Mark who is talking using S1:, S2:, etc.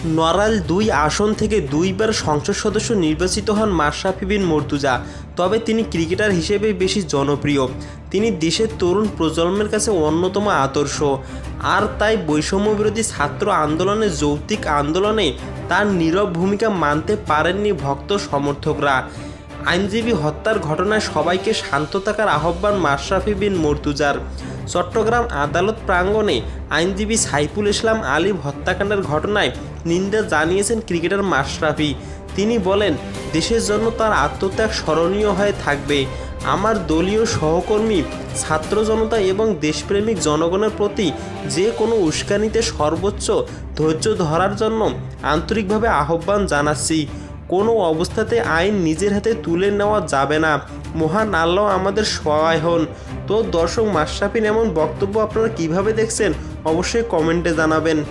S1: নড়াইল ২ আসন থেকে ২ বার সংসদ সদস্য নির্বাচিত হন মাশরাফি বিন মুর্তজা। তবে তিনি ক্রিকেটার হিসেবেই বেশি জনপ্রিয়। তিনি দেশের তরুণ প্রজন্মের কাছে অন্যতম আদর্শ। আর তাই বৈষম্যবিরোধী ছাত্র আন্দোলনের যৌক্তিক আন্দোলনে তার নীরব ভূমিকা মানতে পারেননি ভক্ত সমর্থকরা। আইনজীবী হত্যার ঘটনায় সবাইকে শান্ত থাকার আহ্বান মাশরাফি বিন মুর্তজার। চট্টগ্রাম আদালত প্রাঙ্গণে আইনজীবী সাইফুল ইসলাম আলিম হত্যাকাণ্ডের ঘটনায় নিন্দা জানিয়েছেন ক্রিকেটার মাশরাফি। তিনি বলেন, দেশের জন্য তার আত্মত্যাগ স্মরণীয় হয়ে থাকবে। আমার দলীয় সহকর্মী, ছাত্র জনতা এবং দেশপ্রেমিক জনগণের প্রতি যে কোনো উস্কানিতে সর্বোচ্চ ধৈর্য ধরার জন্য আন্তরিকভাবে আহ্বান জানাচ্ছি। কোনো অবস্থাতে আইন নিজের হাতে তুলে নেওয়া যাবে না। মহান আল্লাহ আমাদের সহায় হন। তো দর্শক, মাশরাফির এমন বক্তব্য আপনারা কিভাবে দেখছেন অবশ্যই কমেন্টে জানাবেন।